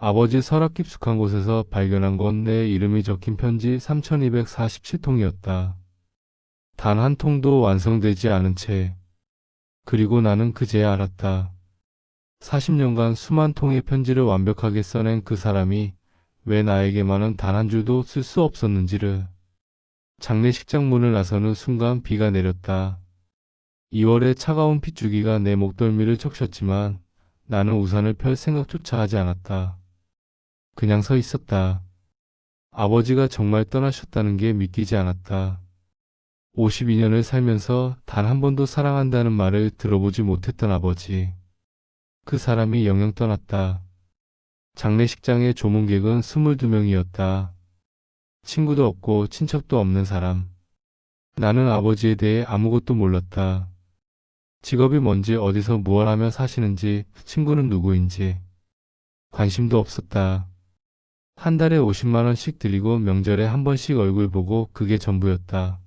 아버지 서랍 깊숙한 곳에서 발견한 건 내 이름이 적힌 편지 3247통이었다. 단 한 통도 완성되지 않은 채. 그리고 나는 그제야 알았다. 40년간 수만 통의 편지를 완벽하게 써낸 그 사람이 왜 나에게만은 단 한 줄도 쓸 수 없었는지를. 장례식장 문을 나서는 순간 비가 내렸다. 2월의 차가운 빗줄기가 내 목덜미를 적셨지만 나는 우산을 펼 생각조차 하지 않았다. 그냥 서 있었다. 아버지가 정말 떠나셨다는 게 믿기지 않았다. 52년을 살면서 단 한 번도 사랑한다는 말을 들어보지 못했던 아버지. 그 사람이 영영 떠났다. 장례식장의 조문객은 22명이었다. 친구도 없고 친척도 없는 사람. 나는 아버지에 대해 아무것도 몰랐다. 직업이 뭔지, 어디서 무얼 하며 사시는지, 친구는 누구인지 관심도 없었다. 한 달에 50만 원씩 드리고 명절에 한 번씩 얼굴 보고, 그게 전부였다.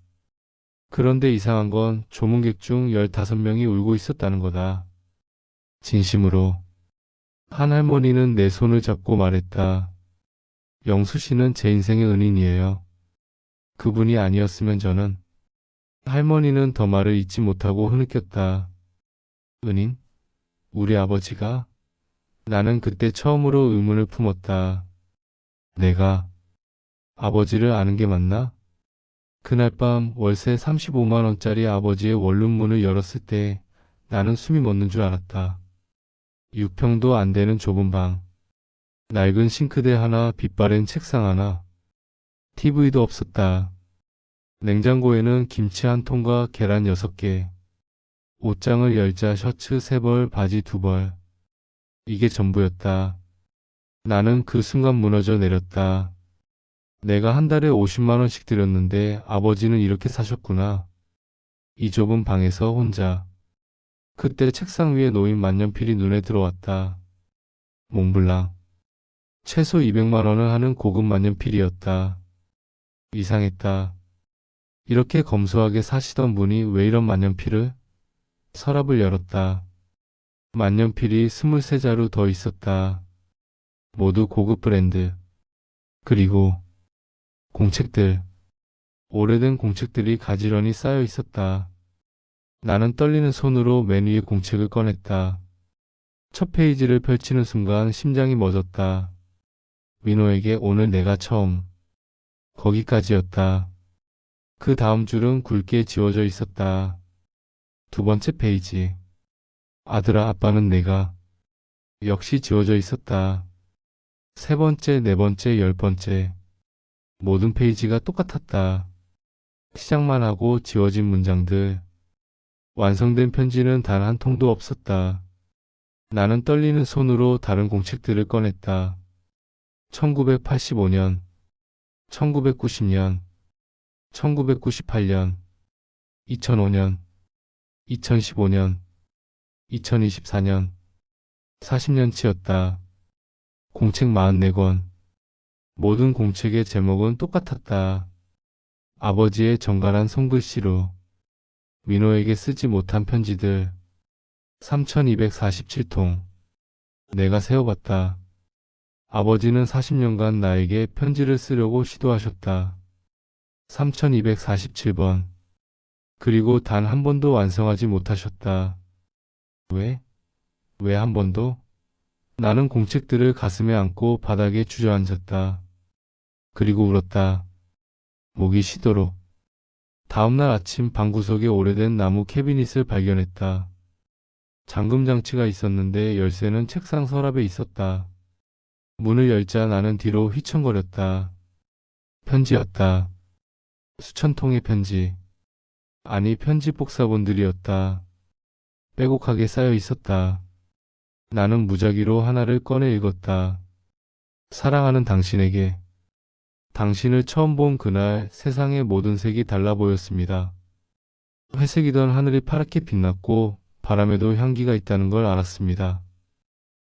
그런데 이상한 건 조문객 중 15명이 울고 있었다는 거다. 진심으로. 한 할머니는 내 손을 잡고 말했다. 영수 씨는 제 인생의 은인이에요. 그분이 아니었으면 저는. 할머니는 더 말을 잇지 못하고 흐느꼈다. 은인? 우리 아버지가? 나는 그때 처음으로 의문을 품었다. 내가 아버지를 아는 게 맞나? 그날 밤 월세 35만 원짜리 아버지의 원룸문을 열었을 때 나는 숨이 멎는 줄 알았다. 6평도 안 되는 좁은 방. 낡은 싱크대 하나, 빛바랜 책상 하나. TV도 없었다. 냉장고에는 김치 한 통과 계란 6개. 옷장을 열자 셔츠 3벌, 바지 2벌. 이게 전부였다. 나는 그 순간 무너져 내렸다. 내가 한 달에 50만 원씩 드렸는데 아버지는 이렇게 사셨구나. 이 좁은 방에서 혼자. 그때 책상 위에 놓인 만년필이 눈에 들어왔다. 몽블랑. 최소 200만 원을 하는 고급 만년필이었다. 이상했다. 이렇게 검소하게 사시던 분이 왜 이런 만년필을? 서랍을 열었다. 만년필이 23자루 더 있었다. 모두 고급 브랜드. 그리고 공책들. 오래된 공책들이 가지런히 쌓여 있었다. 나는 떨리는 손으로 맨 위에 공책을 꺼냈다. 첫 페이지를 펼치는 순간 심장이 멎었다. 민호에게 오늘 내가 처음. 거기까지였다. 그 다음 줄은 굵게 지워져 있었다. 두 번째 페이지. 아들아, 아빠는 내가. 역시 지워져 있었다. 세 번째, 네 번째, 10번째. 모든 페이지가 똑같았다. 시작만 하고 지워진 문장들. 완성된 편지는 단 한 통도 없었다. 나는 떨리는 손으로 다른 공책들을 꺼냈다. 1985년, 1990년, 1998년, 2005년, 2015년, 2024년, 40년치였다. 공책 44권. 모든 공책의 제목은 똑같았다. 아버지의 정갈한 손글씨로. 민호에게 쓰지 못한 편지들. 3247통. 내가 세어봤다. 아버지는 40년간 나에게 편지를 쓰려고 시도하셨다. 3247번. 그리고 단 한 번도 완성하지 못하셨다. 왜? 왜 한 번도? 나는 공책들을 가슴에 안고 바닥에 주저앉았다. 그리고 울었다. 목이 쉬도록. 다음날 아침 방구석에 오래된 나무 캐비닛을 발견했다. 잠금 장치가 있었는데 열쇠는 책상 서랍에 있었다. 문을 열자 나는 뒤로 휘청거렸다. 편지였다. 수천 통의 편지. 아니, 편지 복사본들이었다. 빼곡하게 쌓여 있었다. 나는 무작위로 하나를 꺼내 읽었다. 사랑하는 당신에게. 당신을 처음 본 그날 세상의 모든 색이 달라 보였습니다. 회색이던 하늘이 파랗게 빛났고 바람에도 향기가 있다는 걸 알았습니다.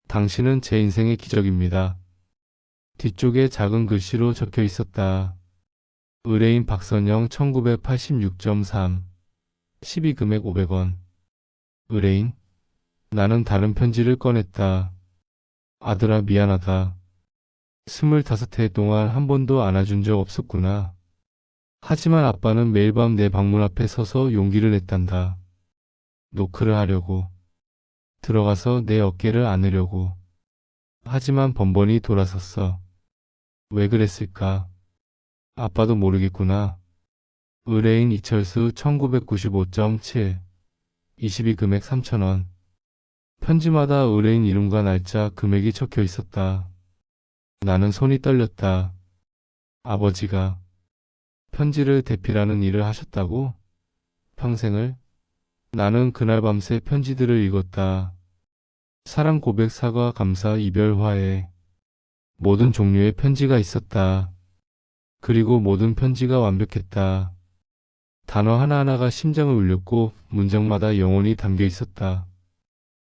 당신은 제 인생의 기적입니다. 뒤쪽에 작은 글씨로 적혀 있었다. 의뢰인 박선영 1986.3 12금액 500원. 의뢰인? 나는 다른 편지를 꺼냈다. 아들아, 미안하다. 25해 동안 한 번도 안아준 적 없었구나. 하지만 아빠는 매일 밤 내 방문 앞에 서서 용기를 냈단다. 노크를 하려고. 들어가서 내 어깨를 안으려고. 하지만 번번이 돌아섰어. 왜 그랬을까? 아빠도 모르겠구나. 의뢰인 이철수 1995.7 22 금액 3,000원. 편지마다 의뢰인 이름과 날짜, 금액이 적혀 있었다. 나는 손이 떨렸다. 아버지가 편지를 대필하는 일을 하셨다고? 평생을? 나는 그날 밤새 편지들을 읽었다. 사랑, 고백, 사과, 감사, 이별, 화해. 모든 종류의 편지가 있었다. 그리고 모든 편지가 완벽했다. 단어 하나하나가 심장을 울렸고 문장마다 영혼이 담겨 있었다.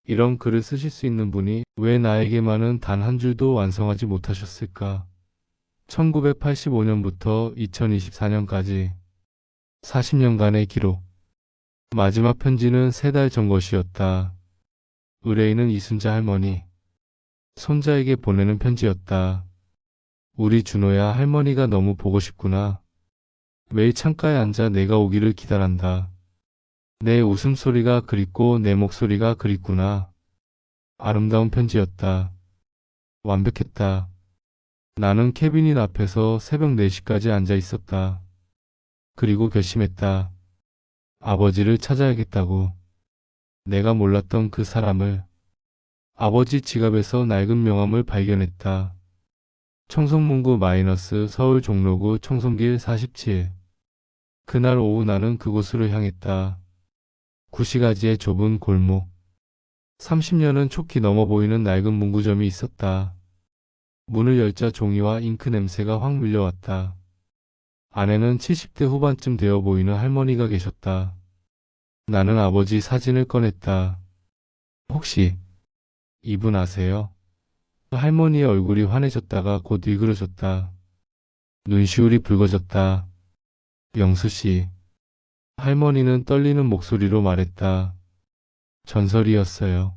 이런 글을 쓰실 수 있는 분이 왜 나에게만은 단 한 줄도 완성하지 못하셨을까? 1985년부터 2024년까지 40년간의 기록. 마지막 편지는 3달 전 것이었다. 의뢰인은 이순자 할머니. 손자에게 보내는 편지였다. 우리 준호야, 할머니가 너무 보고 싶구나. 매일 창가에 앉아 내가 오기를 기다란다. 내 웃음소리가 그립고 내 목소리가 그립구나. 아름다운 편지였다. 완벽했다. 나는 캐비닛 앞에서 새벽 4시까지 앉아 있었다. 그리고 결심했다. 아버지를 찾아야겠다고. 내가 몰랐던 그 사람을. 아버지 지갑에서 낡은 명함을 발견했다. 청송문구 마이너스 서울 종로구 청송길 47. 그날 오후 나는 그곳으로 향했다. 구시가지의 좁은 골목. 30년은 촉히 넘어 보이는 낡은 문구점이 있었다. 문을 열자 종이와 잉크 냄새가 확 밀려왔다. 안에는 70대 후반쯤 되어 보이는 할머니가 계셨다. 나는 아버지 사진을 꺼냈다. 혹시 이분 아세요? 할머니의 얼굴이 환해졌다가 곧 일그러졌다. 눈시울이 붉어졌다. 영수씨. 할머니는 떨리는 목소리로 말했다. 전설이었어요.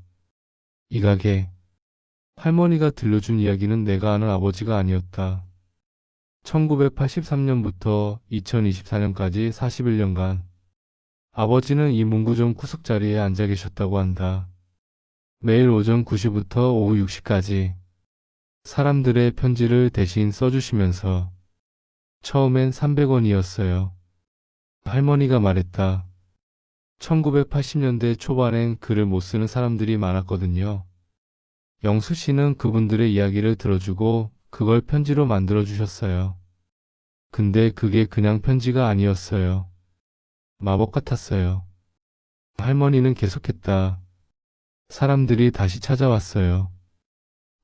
이 가게. 할머니가 들려준 이야기는 내가 아는 아버지가 아니었다. 1983년부터 2024년까지 41년간 아버지는 이 문구점 구석자리에 앉아 계셨다고 한다. 매일 오전 9시부터 오후 6시까지 사람들의 편지를 대신 써주시면서 처음엔 300원이었어요. 할머니가 말했다. 1980년대 초반엔 글을 못 쓰는 사람들이 많았거든요. 영수 씨는 그분들의 이야기를 들어주고 그걸 편지로 만들어 주셨어요. 근데 그게 그냥 편지가 아니었어요. 마법 같았어요. 할머니는 계속했다. 사람들이 다시 찾아왔어요.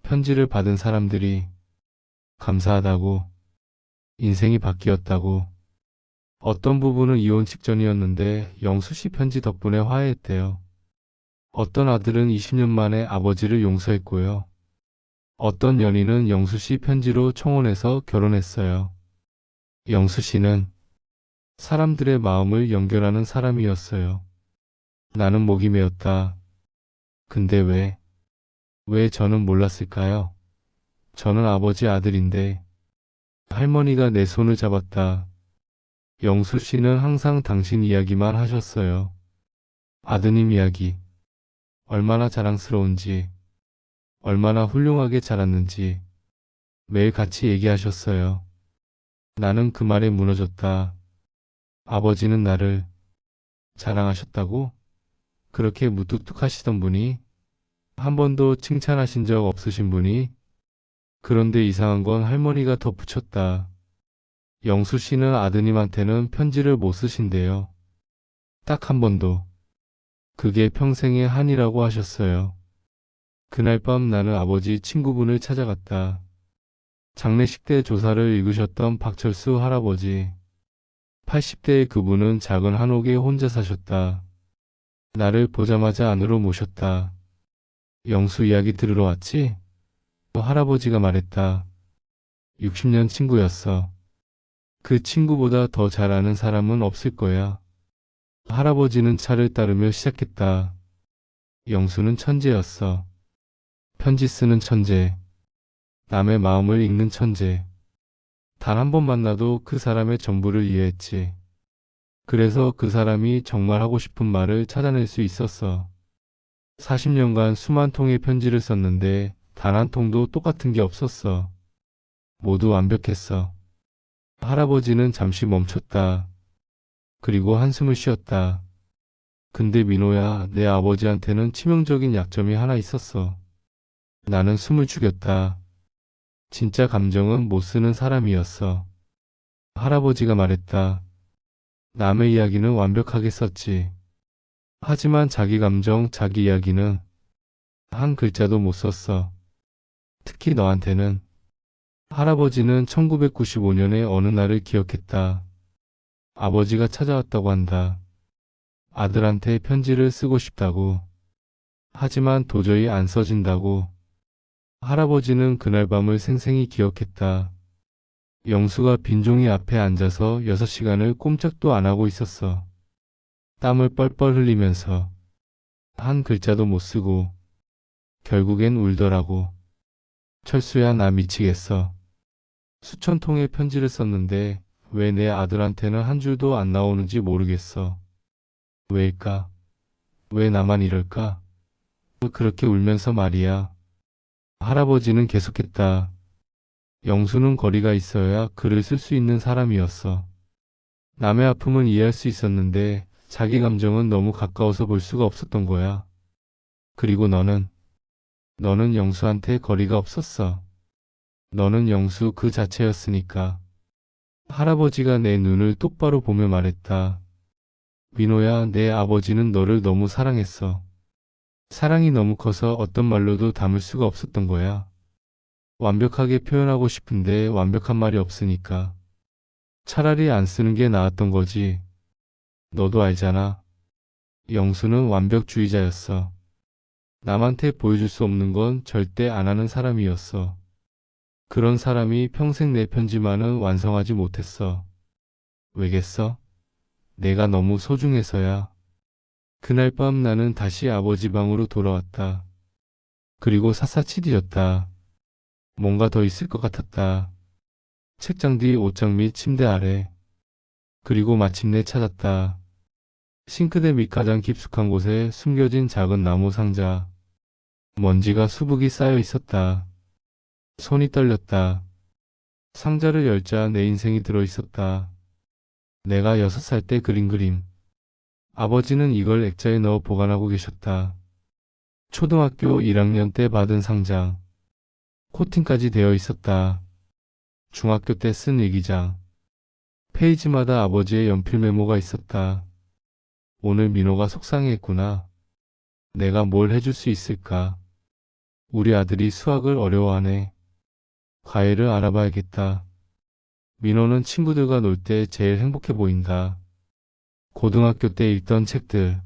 편지를 받은 사람들이 감사하다고, 인생이 바뀌었다고. 어떤 부분은 이혼 직전이었는데 영수 씨 편지 덕분에 화해했대요. 어떤 아들은 20년 만에 아버지를 용서했고요. 어떤 연인은 영수 씨 편지로 청혼해서 결혼했어요. 영수 씨는 사람들의 마음을 연결하는 사람이었어요. 나는 목이 메었다. 근데 왜 저는 몰랐을까요? 저는 아버지 아들인데. 할머니가 내 손을 잡았다. 영수 씨는 항상 당신 이야기만 하셨어요. 아드님 이야기. 얼마나 자랑스러운지, 얼마나 훌륭하게 자랐는지 매일 같이 얘기하셨어요. 나는 그 말에 무너졌다. 아버지는 나를 자랑하셨다고? 그렇게 무뚝뚝하시던 분이? 한 번도 칭찬하신 적 없으신 분이? 그런데 이상한 건 할머니가 덧붙였다. 영수 씨는 아드님한테는 편지를 못 쓰신대요. 딱 한 번도. 그게 평생의 한이라고 하셨어요. 그날 밤 나는 아버지 친구분을 찾아갔다. 장례식 때 조사를 읽으셨던 박철수 할아버지. 80대의 그분은 작은 한옥에 혼자 사셨다. 나를 보자마자 안으로 모셨다. 영수 이야기 들으러 왔지? 할아버지가 말했다. 60년 친구였어. 그 친구보다 더 잘 아는 사람은 없을 거야. 할아버지는 차를 따르며 시작했다. 영수는 천재였어. 편지 쓰는 천재. 남의 마음을 읽는 천재. 단 한 번 만나도 그 사람의 전부를 이해했지. 그래서 그 사람이 정말 하고 싶은 말을 찾아낼 수 있었어. 40년간 수만 통의 편지를 썼는데 단 한 통도 똑같은 게 없었어. 모두 완벽했어. 할아버지는 잠시 멈췄다. 그리고 한숨을 쉬었다. 근데 민호야, 내 아버지한테는 치명적인 약점이 하나 있었어. 나는 숨을 죽였다. 진짜 감정은 못 쓰는 사람이었어. 할아버지가 말했다. 남의 이야기는 완벽하게 썼지. 하지만 자기 감정, 자기 이야기는 한 글자도 못 썼어. 특히 너한테는. 할아버지는 1995년의 어느 날을 기억했다. 아버지가 찾아왔다고 한다. 아들한테 편지를 쓰고 싶다고. 하지만 도저히 안 써진다고. 할아버지는 그날 밤을 생생히 기억했다. 영수가 빈종이 앞에 앉아서 6시간을 꼼짝도 안 하고 있었어. 땀을 뻘뻘 흘리면서 한 글자도 못 쓰고 결국엔 울더라고. 철수야, 나 미치겠어. 수천 통의 편지를 썼는데 왜 내 아들한테는 한 줄도 안 나오는지 모르겠어. 왜일까? 왜 나만 이럴까? 그렇게 울면서 말이야. 할아버지는 계속했다. 영수는 거리가 있어야 글을 쓸 수 있는 사람이었어. 남의 아픔은 이해할 수 있었는데 자기 감정은 너무 가까워서 볼 수가 없었던 거야. 그리고 너는 영수한테 거리가 없었어. 너는 영수 그 자체였으니까. 할아버지가 내 눈을 똑바로 보며 말했다. 민호야, 내 아버지는 너를 너무 사랑했어. 사랑이 너무 커서 어떤 말로도 담을 수가 없었던 거야. 완벽하게 표현하고 싶은데 완벽한 말이 없으니까. 차라리 안 쓰는 게 나았던 거지. 너도 알잖아. 영수는 완벽주의자였어. 남한테 보여줄 수 없는 건 절대 안 하는 사람이었어. 그런 사람이 평생 내 편지만은 완성하지 못했어. 왜겠어? 내가 너무 소중해서야. 그날 밤 나는 다시 아버지 방으로 돌아왔다. 그리고 샅샅이 뒤졌다. 뭔가 더 있을 것 같았다. 책장 뒤 옷장 및 침대 아래. 그리고 마침내 찾았다. 싱크대 밑 가장 깊숙한 곳에 숨겨진 작은 나무 상자. 먼지가 수북이 쌓여 있었다. 손이 떨렸다. 상자를 열자 내 인생이 들어 있었다. 내가 6살 때 그린 그림. 아버지는 이걸 액자에 넣어 보관하고 계셨다. 초등학교 1학년 때 받은 상장. 코팅까지 되어 있었다. 중학교 때 쓴 일기장. 페이지마다 아버지의 연필 메모가 있었다. 오늘 민호가 속상해했구나. 내가 뭘 해줄 수 있을까? 우리 아들이 수학을 어려워하네. 과외를 알아봐야겠다. 민호는 친구들과 놀 때 제일 행복해 보인다. 고등학교 때 읽던 책들.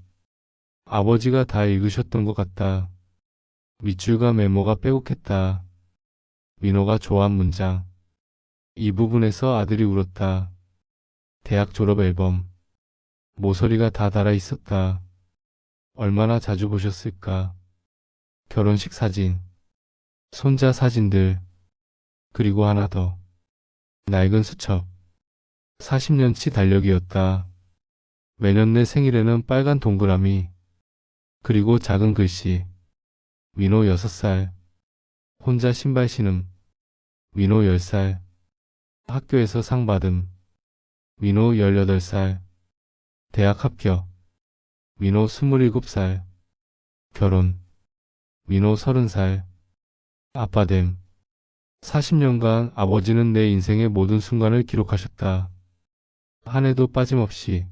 아버지가 다 읽으셨던 것 같다. 밑줄과 메모가 빼곡했다. 민호가 좋아한 문장. 이 부분에서 아들이 울었다. 대학 졸업 앨범. 모서리가 다 달아 있었다. 얼마나 자주 보셨을까? 결혼식 사진. 손자 사진들. 그리고 하나 더. 낡은 수첩. 40년치 달력이었다. 매년 내 생일에는 빨간 동그라미. 그리고 작은 글씨. 민호 6살. 혼자 신발 신음. 민호 10살. 학교에서 상 받음. 민호 18살. 대학 합격. 민호 27살. 결혼. 민호 30살. 아빠됨. 40년간 아버지는 내 인생의 모든 순간을 기록하셨다. 한 해도 빠짐없이.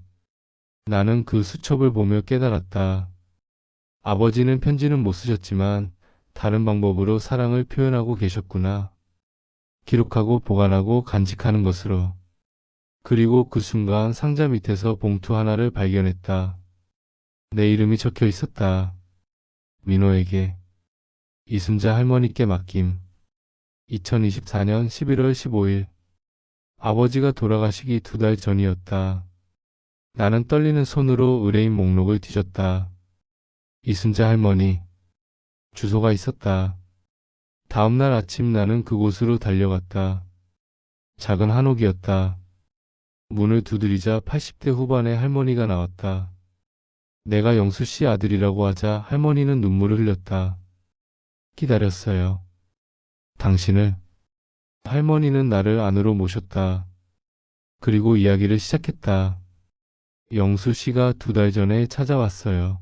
나는 그 수첩을 보며 깨달았다. 아버지는 편지는 못 쓰셨지만 다른 방법으로 사랑을 표현하고 계셨구나. 기록하고 보관하고 간직하는 것으로. 그리고 그 순간 상자 밑에서 봉투 하나를 발견했다. 내 이름이 적혀 있었다. 민호에게. 이순자 할머니께 맡김. 2024년 11월 15일. 아버지가 돌아가시기 2달 전이었다. 나는 떨리는 손으로 의뢰인 목록을 뒤졌다. 이순자 할머니. 주소가 있었다. 다음날 아침 나는 그곳으로 달려갔다. 작은 한옥이었다. 문을 두드리자 80대 후반의 할머니가 나왔다. 내가 영수 씨 아들이라고 하자 할머니는 눈물을 흘렸다. 기다렸어요. 당신을. 할머니는 나를 안으로 모셨다. 그리고 이야기를 시작했다. 영수 씨가 2달 전에 찾아왔어요.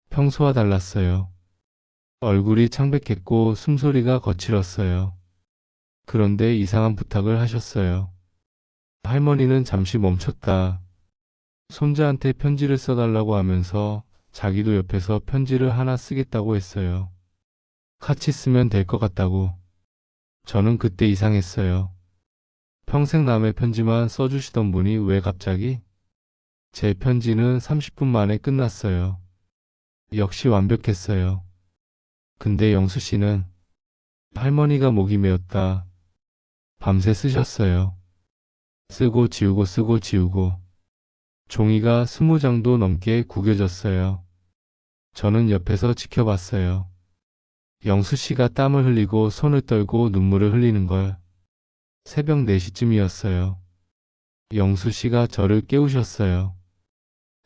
평소와 달랐어요. 얼굴이 창백했고 숨소리가 거칠었어요. 그런데 이상한 부탁을 하셨어요. 할머니는 잠시 멈췄다. 손자한테 편지를 써달라고 하면서 자기도 옆에서 편지를 하나 쓰겠다고 했어요. 같이 쓰면 될 것 같다고. 저는 그때 이상했어요. 평생 남의 편지만 써주시던 분이 왜 갑자기? 제 편지는 30분 만에 끝났어요. 역시 완벽했어요. 근데 영수 씨는 할머니가 목이 메었다. 밤새 쓰셨어요. 쓰고 지우고 쓰고 지우고. 종이가 20장도 넘게 구겨졌어요. 저는 옆에서 지켜봤어요. 영수 씨가 땀을 흘리고 손을 떨고 눈물을 흘리는 걸. 새벽 4시쯤이었어요. 영수 씨가 저를 깨우셨어요.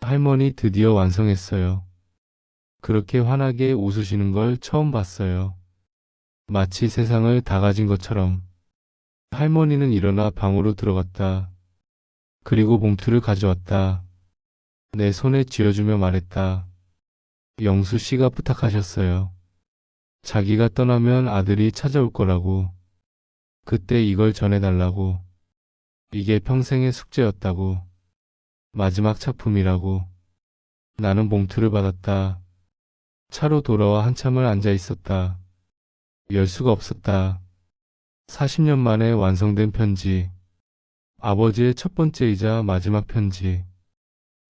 할머니 드디어 완성했어요. 그렇게 환하게 웃으시는 걸 처음 봤어요. 마치 세상을 다 가진 것처럼. 할머니는 일어나 방으로 들어갔다. 그리고 봉투를 가져왔다. 내 손에 쥐어주며 말했다. 영수 씨가 부탁하셨어요. 자기가 떠나면 아들이 찾아올 거라고. 그때 이걸 전해달라고. 이게 평생의 숙제였다고. 마지막 작품이라고. 나는 봉투를 받았다. 차로 돌아와 한참을 앉아 있었다. 열 수가 없었다. 40년 만에 완성된 편지. 아버지의 첫 번째이자 마지막 편지.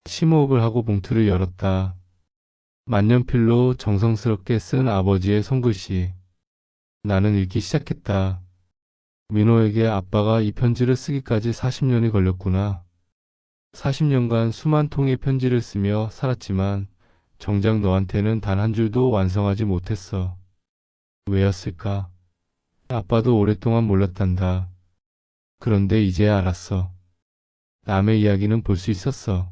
심호흡을 하고 봉투를 열었다. 만년필로 정성스럽게 쓴 아버지의 손글씨. 나는 읽기 시작했다. 민호에게 아빠가 이 편지를 쓰기까지 40년이 걸렸구나. 40년간 수만 통의 편지를 쓰며 살았지만 정작 너한테는 단 한 줄도 완성하지 못했어. 왜였을까? 아빠도 오랫동안 몰랐단다. 그런데 이제야 알았어. 남의 이야기는 볼 수 있었어.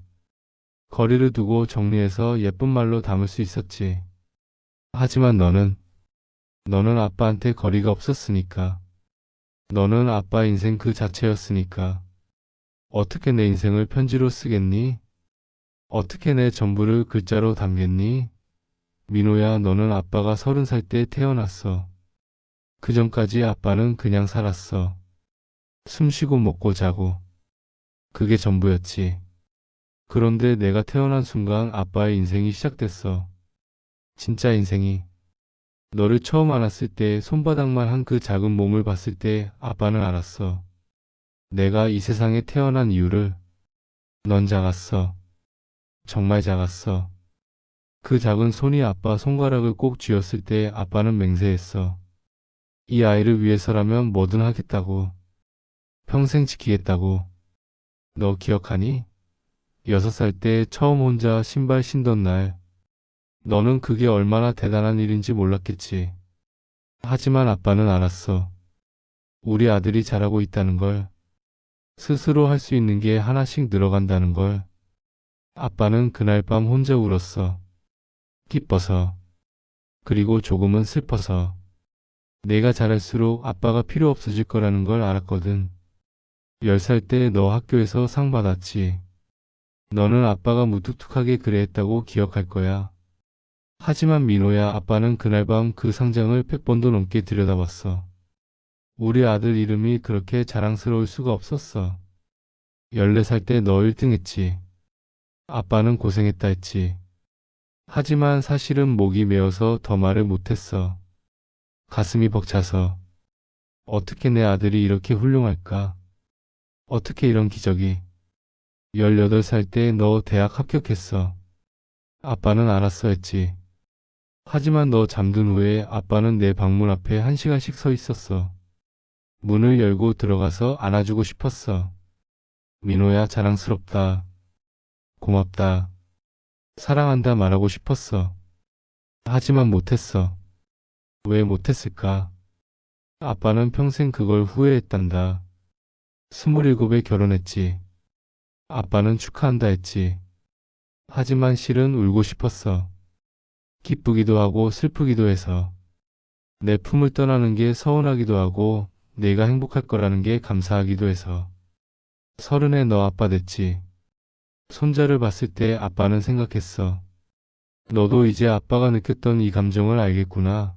거리를 두고 정리해서 예쁜 말로 담을 수 있었지. 하지만 너는 아빠한테 거리가 없었으니까. 너는 아빠 인생 그 자체였으니까. 어떻게 내 인생을 편지로 쓰겠니? 어떻게 내 전부를 글자로 담겠니? 민호야, 너는 아빠가 30살 때 태어났어. 그 전까지 아빠는 그냥 살았어. 숨쉬고 먹고 자고. 그게 전부였지. 그런데 내가 태어난 순간 아빠의 인생이 시작됐어. 진짜 인생이. 너를 처음 안았을 때 손바닥만 한 그 작은 몸을 봤을 때 아빠는 알았어. 내가 이 세상에 태어난 이유를. 넌 작았어. 정말 작았어. 그 작은 손이 아빠 손가락을 꼭 쥐었을 때 아빠는 맹세했어. 이 아이를 위해서라면 뭐든 하겠다고. 평생 지키겠다고. 너 기억하니? 6살 때 처음 혼자 신발 신던 날. 너는 그게 얼마나 대단한 일인지 몰랐겠지. 하지만 아빠는 알았어. 우리 아들이 잘하고 있다는 걸. 스스로 할 수 있는 게 하나씩 늘어간다는 걸. 아빠는 그날 밤 혼자 울었어. 기뻐서. 그리고 조금은 슬퍼서. 내가 자랄수록 아빠가 필요 없어질 거라는 걸 알았거든. 10살 때 너 학교에서 상 받았지. 너는 아빠가 무뚝뚝하게 그래 했다고 기억할 거야. 하지만 민호야, 아빠는 그날 밤 그 상장을 100번도 넘게 들여다봤어. 우리 아들 이름이 그렇게 자랑스러울 수가 없었어. 14살 때 너 1등 했지. 아빠는 고생했다 했지. 하지만 사실은 목이 메어서 더 말을 못했어. 가슴이 벅차서. 어떻게 내 아들이 이렇게 훌륭할까? 어떻게 이런 기적이. 18살 때 너 대학 합격했어. 아빠는 알았어 했지. 하지만 너 잠든 후에 아빠는 내 방문 앞에 1시간씩 서 있었어. 문을 열고 들어가서 안아주고 싶었어. 민호야, 자랑스럽다. 고맙다. 사랑한다 말하고 싶었어. 하지만 못했어. 왜 못했을까? 아빠는 평생 그걸 후회했단다. 27에 결혼했지. 아빠는 축하한다 했지. 하지만 실은 울고 싶었어. 기쁘기도 하고 슬프기도 해서. 내 품을 떠나는 게 서운하기도 하고 내가 행복할 거라는 게 감사하기도 해서. 30에 너 아빠 됐지. 손자를 봤을 때 아빠는 생각했어. 너도 이제 아빠가 느꼈던 이 감정을 알겠구나.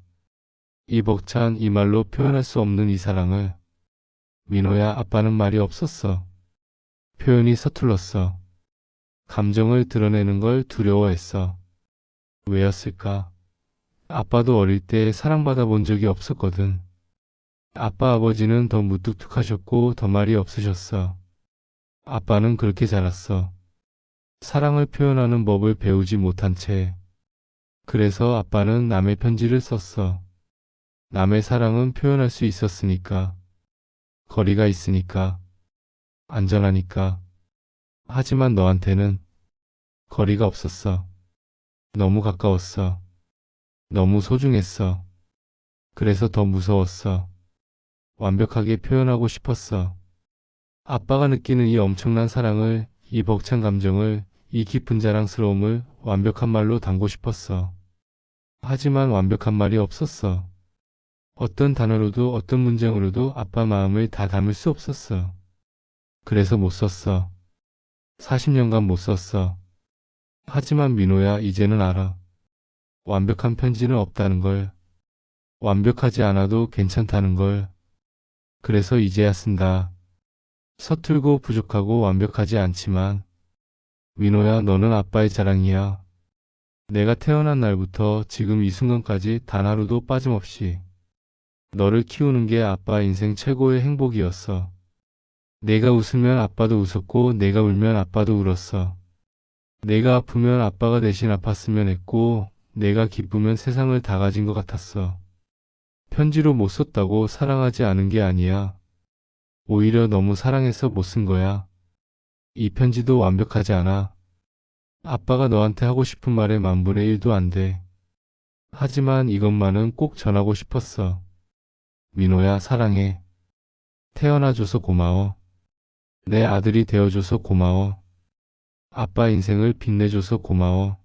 이 벅찬 이 말로 표현할 수 없는 이 사랑을. 민호야, 아빠는 말이 없었어. 표현이 서툴렀어. 감정을 드러내는 걸 두려워했어. 왜였을까? 아빠도 어릴 때 사랑받아 본 적이 없었거든. 아빠 아버지는 더 무뚝뚝하셨고 더 말이 없으셨어. 아빠는 그렇게 자랐어. 사랑을 표현하는 법을 배우지 못한 채. 그래서 아빠는 남의 편지를 썼어. 남의 사랑은 표현할 수 있었으니까. 거리가 있으니까. 안전하니까. 하지만 너한테는 거리가 없었어. 너무 가까웠어. 너무 소중했어. 그래서 더 무서웠어. 완벽하게 표현하고 싶었어. 아빠가 느끼는 이 엄청난 사랑을, 이 벅찬 감정을, 이 깊은 자랑스러움을 완벽한 말로 담고 싶었어. 하지만 완벽한 말이 없었어. 어떤 단어로도 어떤 문장으로도 아빠 마음을 다 담을 수 없었어. 그래서 못 썼어. 40년간 못 썼어. 하지만 민호야, 이제는 알아. 완벽한 편지는 없다는 걸. 완벽하지 않아도 괜찮다는 걸. 그래서 이제야 쓴다. 서툴고 부족하고 완벽하지 않지만. 민호야, 너는 아빠의 자랑이야. 내가 태어난 날부터 지금 이 순간까지 단 하루도 빠짐없이 너를 키우는 게 아빠 인생 최고의 행복이었어. 내가 웃으면 아빠도 웃었고 내가 울면 아빠도 울었어. 내가 아프면 아빠가 대신 아팠으면 했고 내가 기쁘면 세상을 다 가진 것 같았어. 편지로 못 썼다고 사랑하지 않은 게 아니야. 오히려 너무 사랑해서 못 쓴 거야. 이 편지도 완벽하지 않아. 아빠가 너한테 하고 싶은 말의 10,000분의 1도 안 돼. 하지만 이것만은 꼭 전하고 싶었어. 민호야, 사랑해. 태어나줘서 고마워. 내 아들이 되어줘서 고마워. 아빠 인생을 빛내줘서 고마워.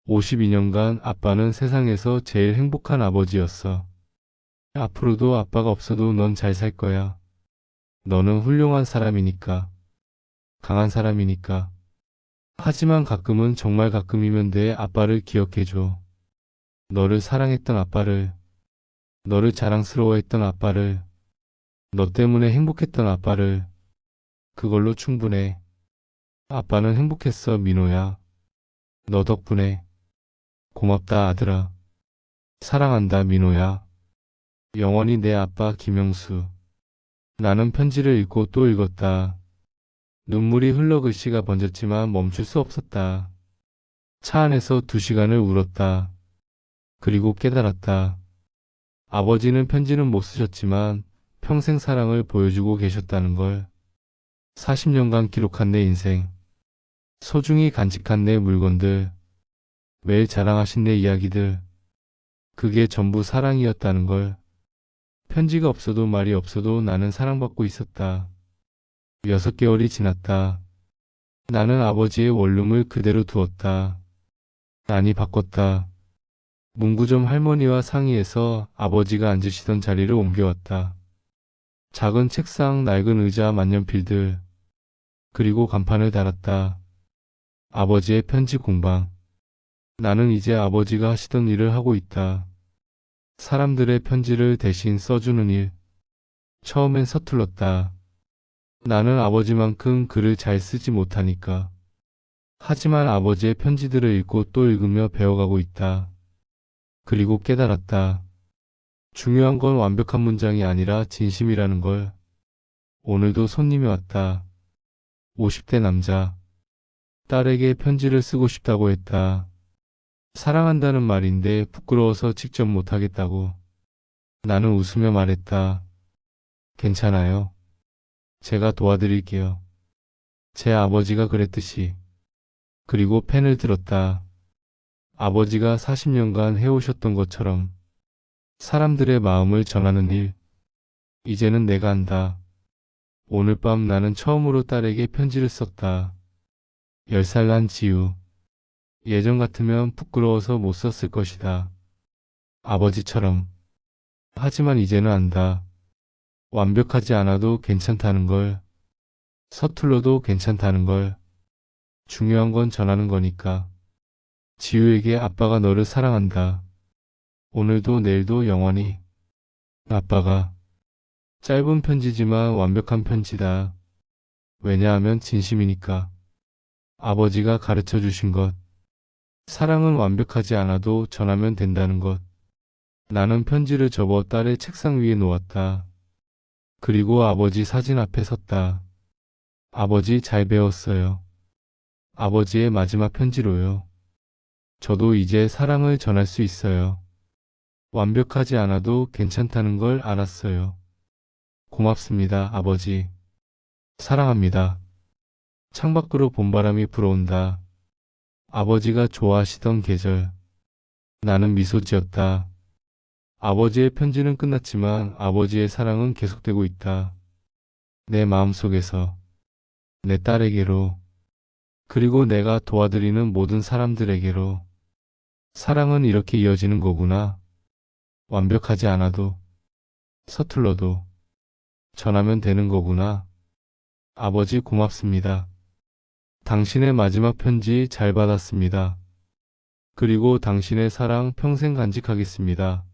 52년간 아빠는 세상에서 제일 행복한 아버지였어. 앞으로도 아빠가 없어도 넌 잘 살 거야. 너는 훌륭한 사람이니까. 강한 사람이니까. 하지만 가끔은 정말 가끔이면 내 아빠를 기억해줘. 너를 사랑했던 아빠를. 너를 자랑스러워했던 아빠를. 너 때문에 행복했던 아빠를. 그걸로 충분해. 아빠는 행복했어, 민호야. 너 덕분에. 고맙다, 아들아. 사랑한다, 민호야. 영원히 내 아빠 김영수. 나는 편지를 읽고 또 읽었다. 눈물이 흘러 글씨가 번졌지만 멈출 수 없었다. 차 안에서 2시간을 울었다. 그리고 깨달았다. 아버지는 편지는 못 쓰셨지만 평생 사랑을 보여주고 계셨다는 걸. 40년간 기록한 내 인생. 소중히 간직한 내 물건들. 매일 자랑하신 내 이야기들. 그게 전부 사랑이었다는 걸. 편지가 없어도 말이 없어도 나는 사랑받고 있었다. 6개월이 지났다. 나는 아버지의 원룸을 그대로 두었다. 난이 바꿨다. 문구점 할머니와 상의해서 아버지가 앉으시던 자리를 옮겨왔다. 작은 책상, 낡은 의자, 만년필들. 그리고 간판을 달았다. 아버지의 편지 공방. 나는 이제 아버지가 하시던 일을 하고 있다. 사람들의 편지를 대신 써주는 일. 처음엔 서툴렀다. 나는 아버지만큼 글을 잘 쓰지 못하니까. 하지만 아버지의 편지들을 읽고 또 읽으며 배워가고 있다. 그리고 깨달았다. 중요한 건 완벽한 문장이 아니라 진심이라는 걸. 오늘도 손님이 왔다. 50대 남자. 딸에게 편지를 쓰고 싶다고 했다. 사랑한다는 말인데 부끄러워서 직접 못하겠다고. 나는 웃으며 말했다. 괜찮아요. 제가 도와드릴게요. 제 아버지가 그랬듯이. 그리고 펜을 들었다. 아버지가 40년간 해오셨던 것처럼 사람들의 마음을 전하는 일. 이제는 내가 한다. 오늘 밤 나는 처음으로 딸에게 편지를 썼다. 10살 난 지우. 예전 같으면 부끄러워서 못 썼을 것이다. 아버지처럼. 하지만 이제는 안다. 완벽하지 않아도 괜찮다는 걸. 서툴러도 괜찮다는 걸. 중요한 건 전하는 거니까. 지우에게 아빠가 너를 사랑한다. 오늘도 내일도 영원히. 아빠가. 짧은 편지지만 완벽한 편지다. 왜냐하면 진심이니까. 아버지가 가르쳐 주신 것. 사랑은 완벽하지 않아도 전하면 된다는 것. 나는 편지를 접어 딸의 책상 위에 놓았다. 그리고 아버지 사진 앞에 섰다. 아버지 잘 배웠어요. 아버지의 마지막 편지로요. 저도 이제 사랑을 전할 수 있어요. 완벽하지 않아도 괜찮다는 걸 알았어요. 고맙습니다, 아버지. 사랑합니다. 창밖으로 봄바람이 불어온다. 아버지가 좋아하시던 계절. 나는 미소 지었다. 아버지의 편지는 끝났지만 아버지의 사랑은 계속되고 있다. 내 마음속에서. 내 딸에게로. 그리고 내가 도와드리는 모든 사람들에게로. 사랑은 이렇게 이어지는 거구나. 완벽하지 않아도, 서툴러도, 전하면 되는 거구나. 아버지 고맙습니다. 당신의 마지막 편지 잘 받았습니다. 그리고 당신의 사랑 평생 간직하겠습니다.